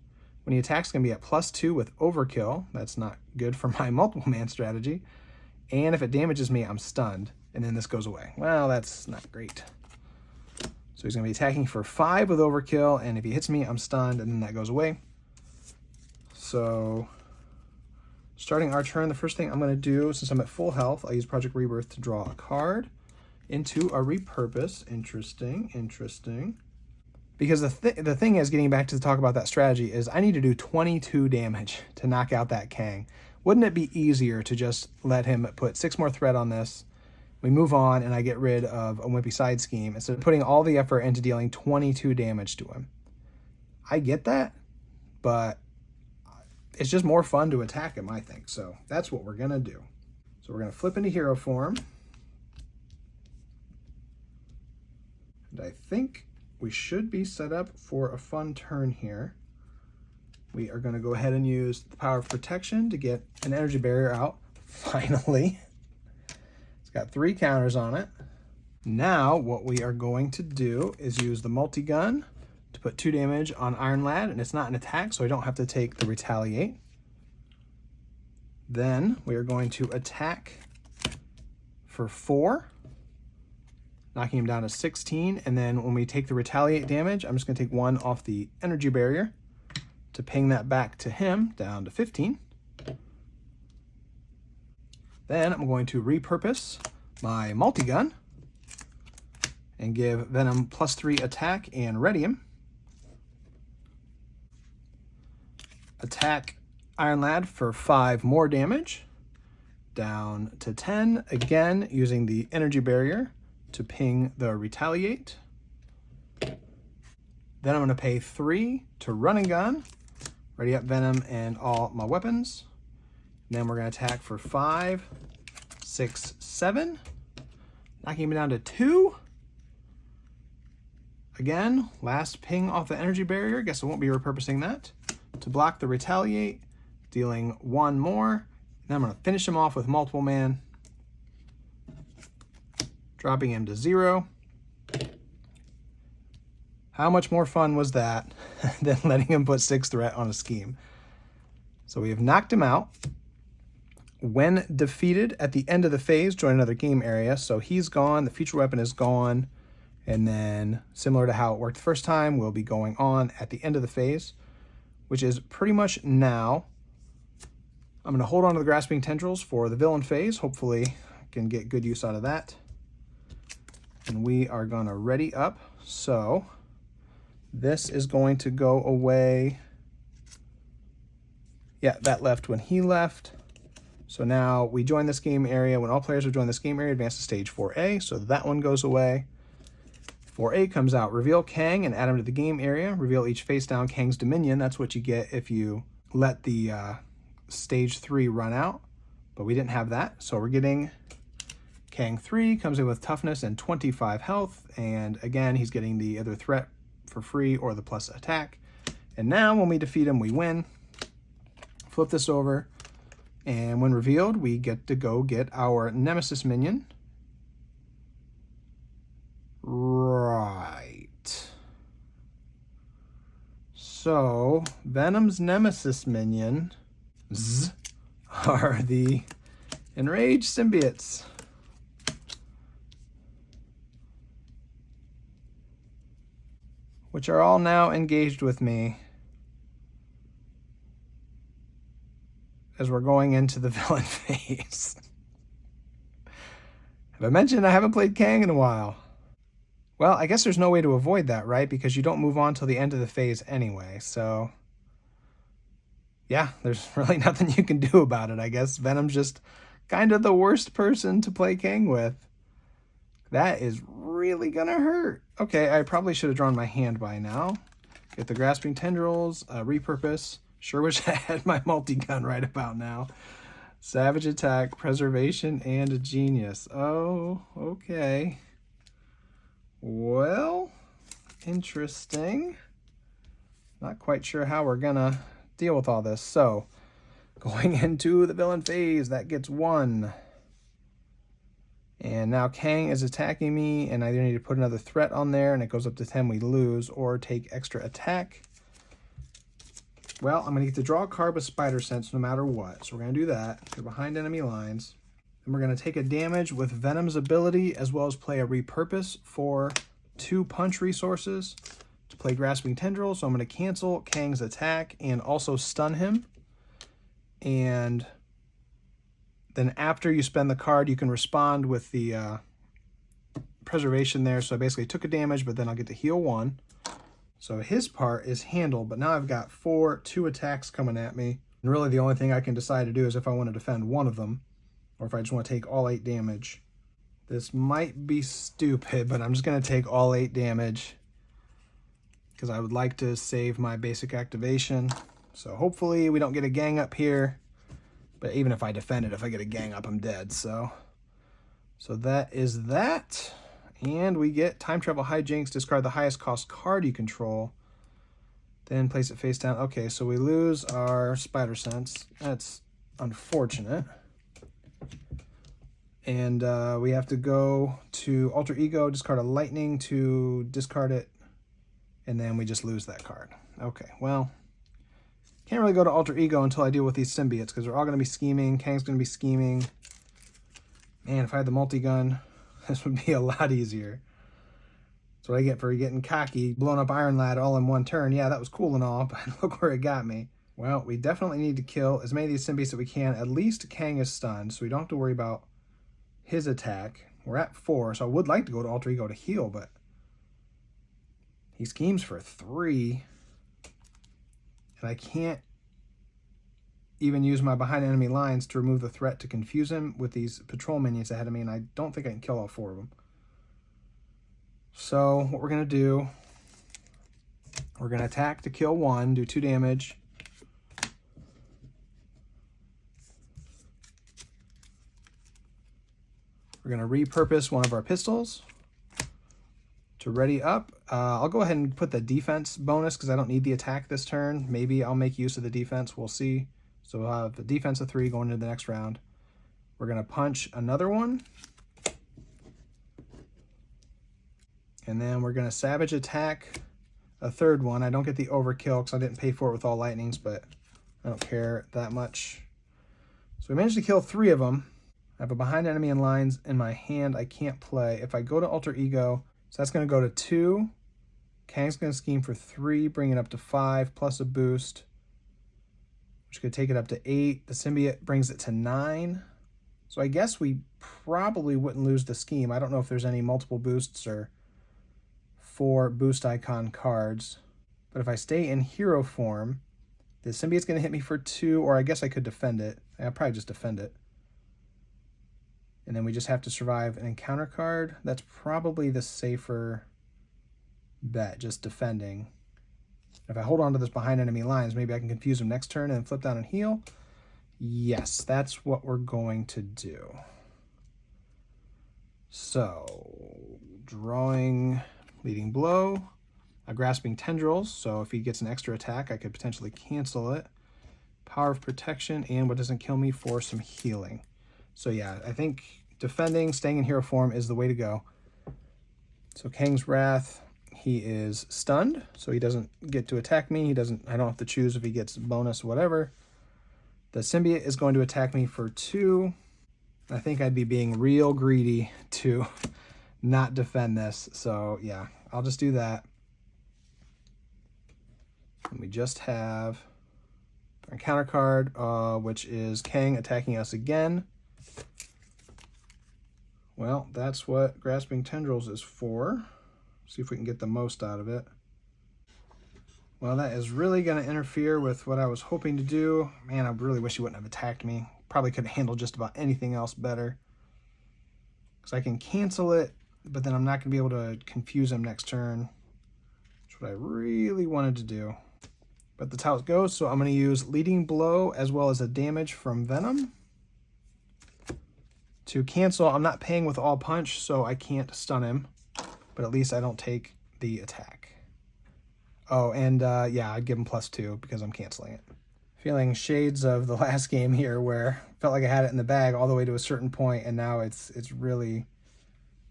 When he attacks, it's going to be at +2 with overkill. That's not good for my multiple man strategy. And if it damages me, I'm stunned. And then this goes away. Well, that's not great. So he's going to be attacking for 5 with overkill. And if he hits me, I'm stunned. And then that goes away. So starting our turn, the first thing I'm going to do, since I'm at full health, I'll use Project Rebirth to draw a card into a repurpose. Interesting. Because the thing is, getting back to the talk about that strategy, is I need to do 22 damage to knock out that Kang. Wouldn't it be easier to just let him put 6 more threat on this, we move on, and I get rid of a wimpy side scheme instead of putting all the effort into dealing 22 damage to him? I get that, but it's just more fun to attack him, I think. So that's what we're going to do. So we're going to flip into hero form. And I think we should be set up for a fun turn here. We are going to go ahead and use the Power of Protection to get an energy barrier out. Finally. It's got 3 counters on it. Now what we are going to do is use the multi-gun to put 2 damage on Iron Lad, and it's not an attack, so I don't have to take the Retaliate. Then we are going to attack for 4, knocking him down to 16, and then when we take the Retaliate damage, I'm just going to take 1 off the energy barrier to ping that back to him down to 15. Then I'm going to repurpose my multi-gun and give Venom +3 attack and ready him. Attack Iron Lad for 5 more damage, down to 10, again using the energy barrier to ping the Retaliate. Then I'm going to pay 3 to Run and Gun, ready up Venom and all my weapons. And then we're going to attack for 5, 6, 7, knocking him down to 2. Again, last ping off the energy barrier. Guess I won't be repurposing that. to block the retaliate, dealing 1 more. Then I'm going to finish him off with multiple man, dropping him to 0. How much more fun was that than letting him put 6 threat on a scheme? So we have knocked him out. When defeated at the end of the phase, join another game area. So he's gone, the feature weapon is gone, and then similar to how it worked the first time, we'll be going on at the end of the phase, which is pretty much now. I'm going to hold on to the grasping tendrils for the villain phase. Hopefully I can get good use out of that. And we are going to ready up. So this is going to go away. Yeah, that left when he left. So now we join this game area. When all players have joined this game area, advance to stage 4A. So that one goes away. 4A comes out. Reveal Kang and add him to the game area. Reveal each face down Kang's Dominion. That's what you get if you let the stage 3 run out. But we didn't have that. So we're getting Kang 3. Comes in with toughness and 25 health. And again, he's getting the other threat for free or the plus attack. And now when we defeat him, we win. Flip this over. And when revealed, we get to go get our Nemesis minion. Right. So, Venom's Nemesis minions are the Enraged Symbiotes. Which are all now engaged with me as we're going into the villain phase. Have I mentioned I haven't played Kang in a while? Well, I guess there's no way to avoid that, right? Because you don't move on till the end of the phase anyway, so yeah, there's really nothing you can do about it, I guess. Venom's just kind of the worst person to play Kang with. That is really gonna hurt. Okay, I probably should have drawn my hand by now. Get the grasping tendrils, repurpose. Sure wish I had my multi-gun right about now. Savage attack, preservation, and a genius. Oh, okay. Well, interesting. Not quite sure how we're gonna deal with all this. So, going into the villain phase, that gets 1. And now Kang is attacking me, and I either need to put another threat on there, and it goes up to 10, we lose, or take extra attack. Well, I'm going to get to draw a card with Spider Sense no matter what. So we're going to do that. They're behind enemy lines. Then we're going to take a damage with Venom's ability, as well as play a repurpose for 2 punch resources to play Grasping Tendril. So I'm going to cancel Kang's attack and also stun him. And then after you spend the card, you can respond with the preservation there. So I basically took a damage, but then I'll get to heal 1. So his part is handled, but now I've got 2 attacks coming at me. And really the only thing I can decide to do is if I want to defend one of them, or if I just want to take all 8 damage. This might be stupid, but I'm just going to take all 8 damage because I would like to save my basic activation. So hopefully we don't get a gang up here, but even if I defend it, if I get a gang up, I'm dead. So that is that. And we get Time Travel Hijinks, discard the highest cost card you control, then place it face down. Okay, so we lose our Spider Sense. That's unfortunate. And we have to go to Alter Ego, discard a Lightning to discard it, and then we just lose that card. Okay, well, can't really go to Alter Ego until I deal with these symbiotes, because they're all going to be scheming. Kang's going to be scheming. Man, if I had the multi-gun, this would be a lot easier. That's what I get for getting cocky, blowing up Iron Lad all in one turn. Yeah, that was cool and all, but look where it got me. Well, we definitely need to kill as many of these symbiotes that we can. At least Kang is stunned, so we don't have to worry about his attack. We're at 4, so I would like to go to Alter Ego to heal, but he schemes for 3. And I can't even use my behind enemy lines to remove the threat to confuse him with these patrol minions ahead of me, and I don't think I can kill all 4 of them. So what we're going to do, we're going to attack to kill 1, do 2 damage. We're going to repurpose one of our pistols. To ready up, I'll go ahead and put the defense bonus because I don't need the attack this turn. Maybe I'll make use of the defense. We'll see. So we'll have the defense of 3 going into the next round. We're going to punch another one. And then we're going to savage attack a third one. I don't get the overkill because I didn't pay for it with all lightnings, but I don't care that much. So we managed to kill 3 of them. I have a behind enemy in lines in my hand I can't play. If I go to alter ego, so that's going to go to 2. Kang's going to scheme for 3, bring it up to 5, plus a boost, which could take it up to 8. The symbiote brings it to 9. So I guess we probably wouldn't lose the scheme. I don't know if there's any multiple boosts or 4 boost icon cards. But if I stay in hero form, the symbiote's going to hit me for 2, or I guess I could defend it. I'll probably just defend it. And then we just have to survive an encounter card. That's probably the safer bet, just defending. If I hold on to this behind enemy lines, maybe I can confuse him next turn and flip down and heal. Yes, that's what we're going to do. So, drawing leading blow, a grasping tendrils. So if he gets an extra attack, I could potentially cancel it. Power of protection, and what doesn't kill me for some healing. So yeah, I think defending, staying in hero form is the way to go. So Kang's Wrath, he is stunned, so he doesn't get to attack me. I don't have to choose if he gets bonus, whatever. The symbiote is going to attack me for 2. I think I'd be being real greedy to not defend this. So yeah, I'll just do that. And we just have our counter card, which is Kang attacking us again. Well, that's what Grasping Tendrils is for. See if we can get the most out of it. Well, that is really going to interfere with what I was hoping to do. Man, I really wish he wouldn't have attacked me. Probably could have handled just about anything else better. Because I can cancel it, but then I'm not going to be able to confuse him next turn. Which is what I really wanted to do. But that's how it goes. So I'm going to use Leading Blow as well as a damage from Venom. To cancel, I'm not paying with all punch, so I can't stun him. But at least I don't take the attack. Oh, and yeah, I'd give him +2 because I'm canceling it. Feeling shades of the last game here where I felt like I had it in the bag all the way to a certain point, and now it's really,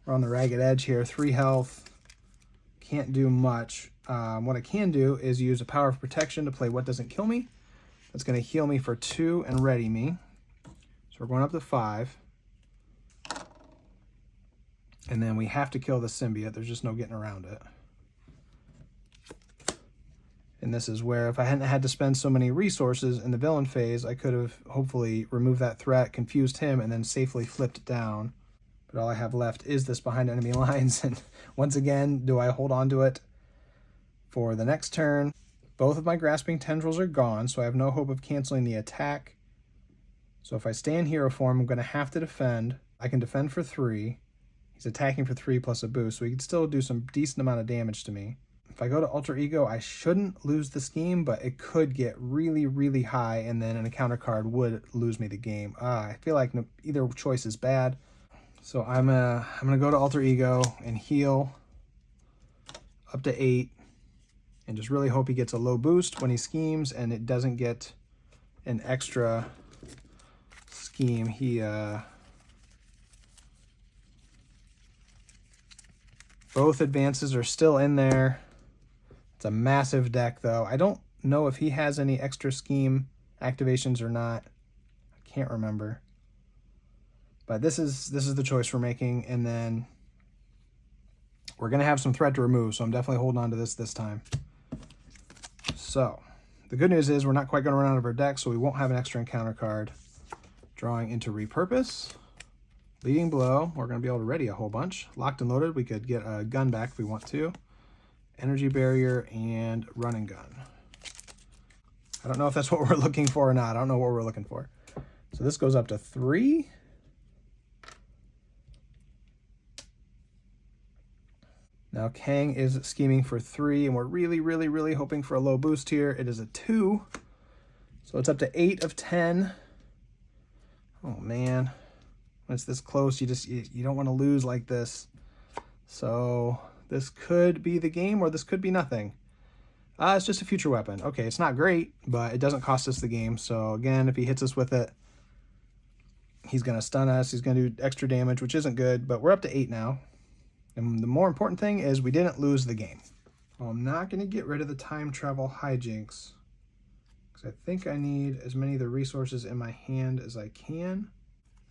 we're on the ragged edge here. 3 health, can't do much. What I can do is use a Power of Protection to play What Doesn't Kill Me. That's going to heal me for 2 and ready me. So we're going up to 5. And then we have to kill the symbiote. There's just no getting around it. And this is where if I hadn't had to spend so many resources in the villain phase, I could have hopefully removed that threat, confused him, and then safely flipped down. But all I have left is this behind enemy lines. And once again, do I hold on to it for the next turn? Both of my Grasping Tendrils are gone, so I have no hope of canceling the attack. So if I stay in hero form, I'm going to have to defend. I can defend for 3. He's attacking for 3 plus a boost, so he can still do some decent amount of damage to me. If I go to Alter Ego, I shouldn't lose the scheme, but it could get really, really high, and then an encounter card would lose me the game. I feel like either choice is bad. So I'm gonna go to Alter Ego and heal up to 8, and just really hope he gets a low boost when he schemes, and it doesn't get an extra scheme. Both advances are still in there. It's a massive deck, though. I don't know if he has any extra scheme activations or not. I can't remember. But this is the choice we're making, and then we're going to have some threat to remove, so I'm definitely holding on to this time. So, the good news is we're not quite going to run out of our deck, so we won't have an extra encounter card. Drawing into Repurpose. Leading Blow, we're going to be able to ready a whole bunch. Locked and Loaded, we could get a gun back if we want to. Energy Barrier, and Run and Gun. I don't know if that's what we're looking for or not. I don't know what we're looking for. So this goes up to 3. Now Kang is scheming for 3, and we're really, really, really hoping for a low boost here. It is a 2. So it's up to 8 of 10. Oh, man. When it's this close, you don't want to lose like this. So This could be the game, or this could be nothing. It's just a future weapon. Okay, it's not great, but it doesn't cost us the game. So again, if he hits us with it, he's going to stun us. He's going to do extra damage, which isn't good, but we're up to 8 now. And the more important thing is we didn't lose the game. Well, I'm not going to get rid of the time travel hijinks, because I think I need as many of the resources in my hand as I can.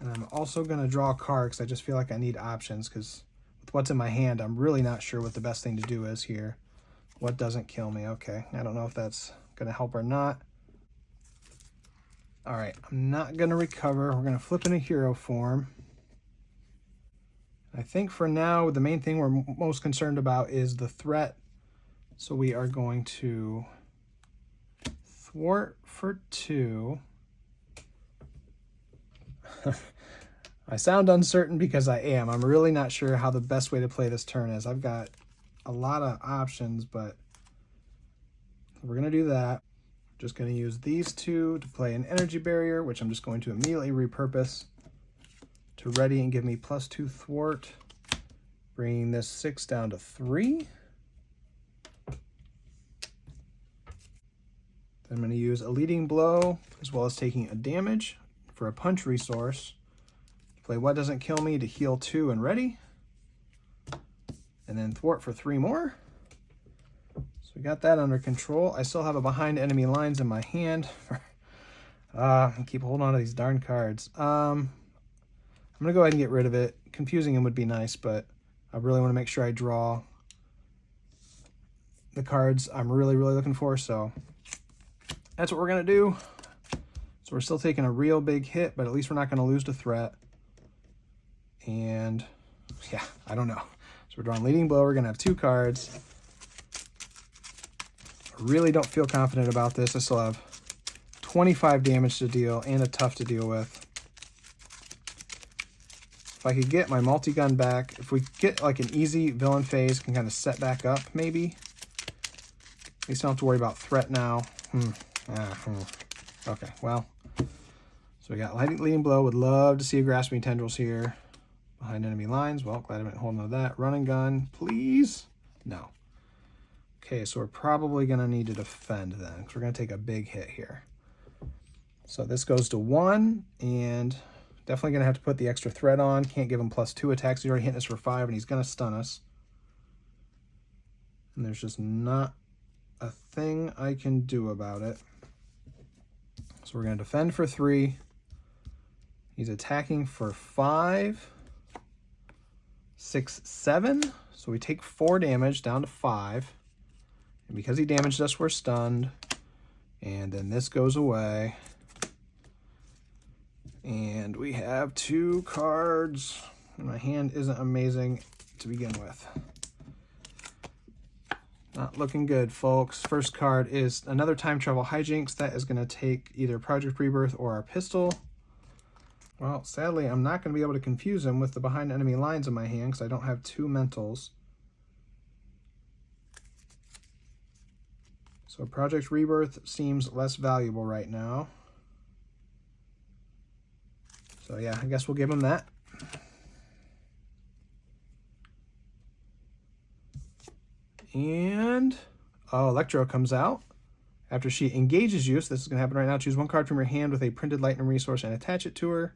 And I'm also going to draw a card, because I just feel like I need options, because with what's in my hand, I'm really not sure what the best thing to do is here. What doesn't kill me? Okay, I don't know if that's going to help or not. All right, I'm not going to recover. We're going to flip into hero form. I think for now, the main thing we're most concerned about is the threat. So we are going to thwart for 2. I sound uncertain because I am. I'm really not sure how the best way to play this turn is. I've got a lot of options, but we're going to do that. Just going to use these 2 to play an energy barrier, which I'm just going to immediately repurpose to ready and give me +2 thwart, bringing this 6 down to 3. Then I'm going to use a leading blow, as well as taking a damage for a punch resource. Play what doesn't kill me to heal 2 and ready. And then thwart for 3 more. So we got that under control. I still have a behind enemy lines in my hand. I keep holding on to these darn cards. I'm going to go ahead and get rid of it. Confusing him would be nice, but I really want to make sure I draw the cards I'm really looking for. So that's what we're going to do. So we're still taking a real big hit, but at least we're not going to lose the threat. And yeah, I don't know. So we're drawing leading blow. We're going to have 2 cards. I really don't feel confident about this. I still have 25 damage to deal and a tough to deal with. If I could get my multi-gun back, if we get like an easy villain phase, can kind of set back up maybe. At least I don't have to worry about threat now. Okay, well. So we got leading blow. Would love to see a grasping tendrils here. Behind enemy lines. Well, glad I didn't hold on to that. Run and gun, please. No. Okay, so we're probably going to need to defend then, because we're going to take a big hit here. So this goes to 1, and definitely going to have to put the extra threat on. Can't give him +2 attacks. He's already hitting us for 5, and he's going to stun us. And there's just not a thing I can do about it. So we're going to defend for 3. He's attacking for 5. 6, 7. So we take 4 damage down to 5. And because he damaged us, we're stunned. And then this goes away. And we have 2 cards. My hand isn't amazing to begin with. Not looking good, folks. First card is another time travel hijinks. That is going to take either Project Rebirth or our pistol. Well, sadly, I'm not going to be able to confuse him with the behind enemy lines in my hand because I don't have 2 mentals. So Project Rebirth seems less valuable right now. So yeah, I guess we'll give him that. And, Electro comes out. After she engages you, so this is going to happen right now, choose 1 card from your hand with a printed lightning resource and attach it to her.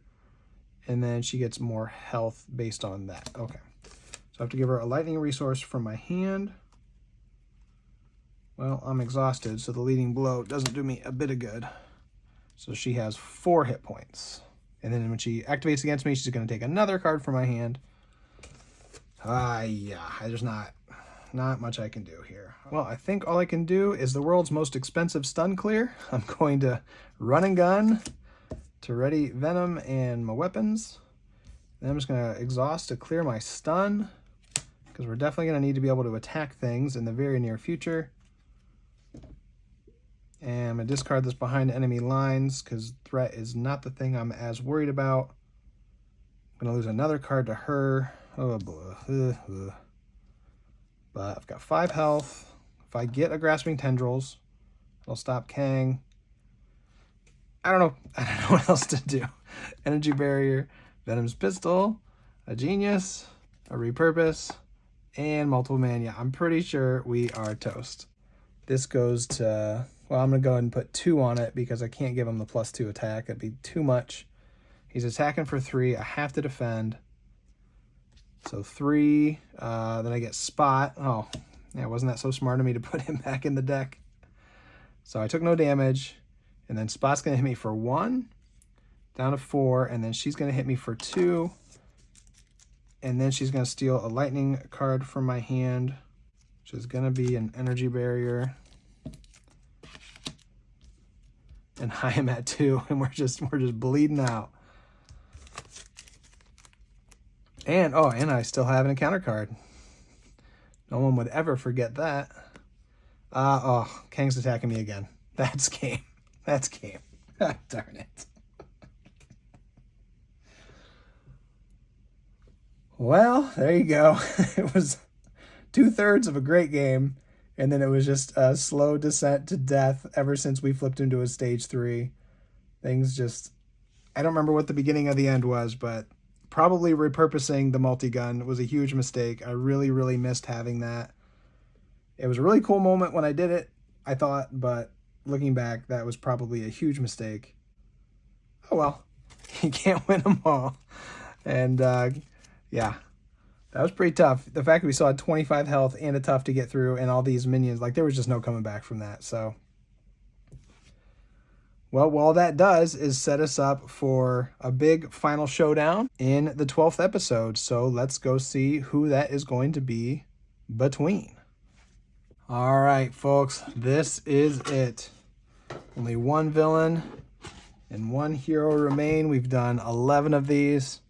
And then she gets more health based on that. Okay. So I have to give her a lightning resource from my hand. Well, I'm exhausted, so the leading blow doesn't do me a bit of good. So she has 4 hit points. And then when she activates against me, she's going to take another card from my hand. Yeah, there's not much I can do here. Well, I think all I can do is the world's most expensive stun clear. I'm going to run and gun to ready Venom and my weapons. Then I'm just going to exhaust to clear my stun, because we're definitely going to need to be able to attack things in the very near future. And I'm going to discard this behind enemy lines, because threat is not the thing I'm as worried about. I'm going to lose another card to her. Oh boy. But I've got 5 health. If I get a grasping tendrils, I'll stop Kang. I don't know what else to do. Energy barrier, Venom's pistol, a genius, a repurpose, and multiple man. Yeah, I'm pretty sure we are toast. This goes to, well, I'm going to go ahead and put 2 on it because I can't give him the +2 attack. That'd be too much. He's attacking for 3. I have to defend. So 3. Then I get Spot. Oh, yeah, wasn't that so smart of me to put him back in the deck? So I took no damage. And then Spot's going to hit me for 1. Down to 4. And then she's going to hit me for 2. And then she's going to steal a lightning card from my hand, which is going to be an energy barrier. And I am at 2, and we're just bleeding out. And oh, and I still have an encounter card. No one would ever forget that. Oh, Kang's attacking me again. That's game. That's game. Darn it. Well, there you go. It was 2/3 of a great game, and then it was just a slow descent to death ever since we flipped into a stage 3. Things just, I don't remember what the beginning of the end was, but probably repurposing the multi-gun was a huge mistake. I really, really missed having that. It was a really cool moment when I did it, I thought, but looking back, that was probably a huge mistake. Oh well, you can't win them all. And yeah, that was pretty tough. The fact that we still had 25 health and a tough to get through and all these minions, like there was just no coming back from that. So, well, all that does is set us up for a big final showdown in the 12th episode. So let's go see who that is going to be between. All right, folks, this is it. Only 1 villain and 1 hero remain. We've done 11 of these.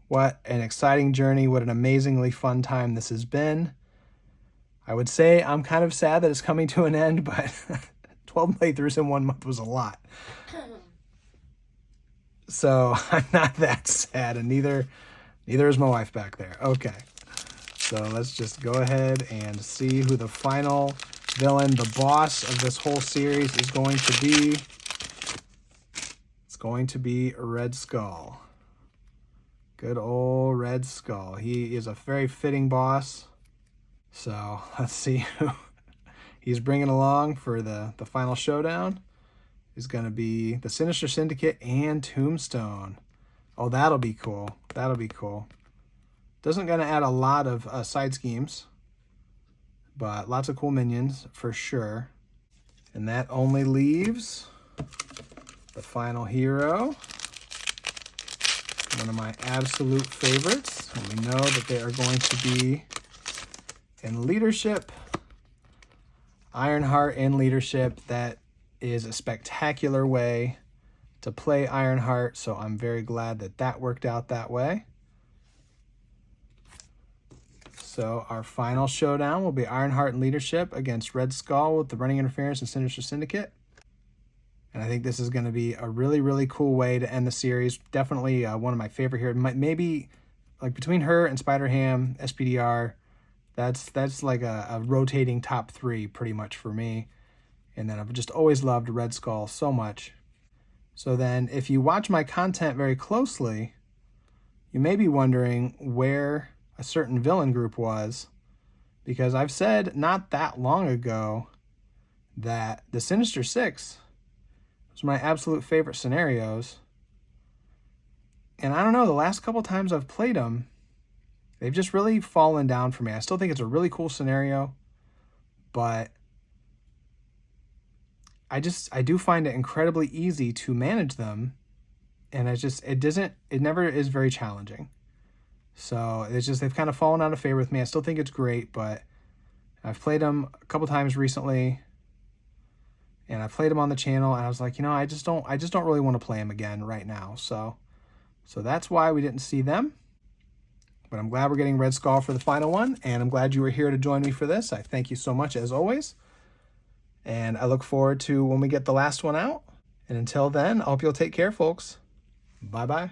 What an exciting journey. What an amazingly fun time this has been. I would say I'm kind of sad that it's coming to an end, but 12 playthroughs in 1 month was a lot. So I'm not that sad, and neither is my wife back there. Okay, so let's just go ahead and see who the final villain, the boss of this whole series is going to be. It's going to be Red Skull. Good old Red Skull. He is a very fitting boss. So let's see who he's bringing along for the final showdown. Is going to be the Sinister Syndicate and Tombstone. Oh, that'll be cool. That'll be cool. Doesn't going to add a lot of side schemes, but lots of cool minions for sure. And that only leaves the final hero. One of my absolute favorites. And we know that they are going to be in leadership. Ironheart in leadership. That is a spectacular way to play Ironheart, so I'm very glad that that worked out that way. So our final showdown will be Ironheart in leadership against Red Skull with the Running Interference and Sinister Syndicate. And I think this is going to be a really, really cool way to end the series. Definitely one of my favorite here. Maybe like between her and Spider-Ham, SPDR, that's like a rotating top 3 pretty much for me. And then I've just always loved Red Skull so much. So then if you watch my content very closely, you may be wondering where a certain villain group was, because I've said not that long ago that the Sinister Six was my absolute favorite scenarios. And I don't know, the last couple times I've played them, they've just really fallen down for me. I still think it's a really cool scenario, but I do find it incredibly easy to manage them, and it never is very challenging. So it's just, they've kind of fallen out of favor with me. I still think it's great, but I've played them a couple times recently, and I played them on the channel, and I was like, you know, I just don't really want to play them again right now. So that's why we didn't see them. But I'm glad we're getting Red Skull for the final one, and I'm glad you were here to join me for this. I thank you so much as always. And I look forward to when we get the last one out. And until then, I hope you'll take care, folks. Bye-bye.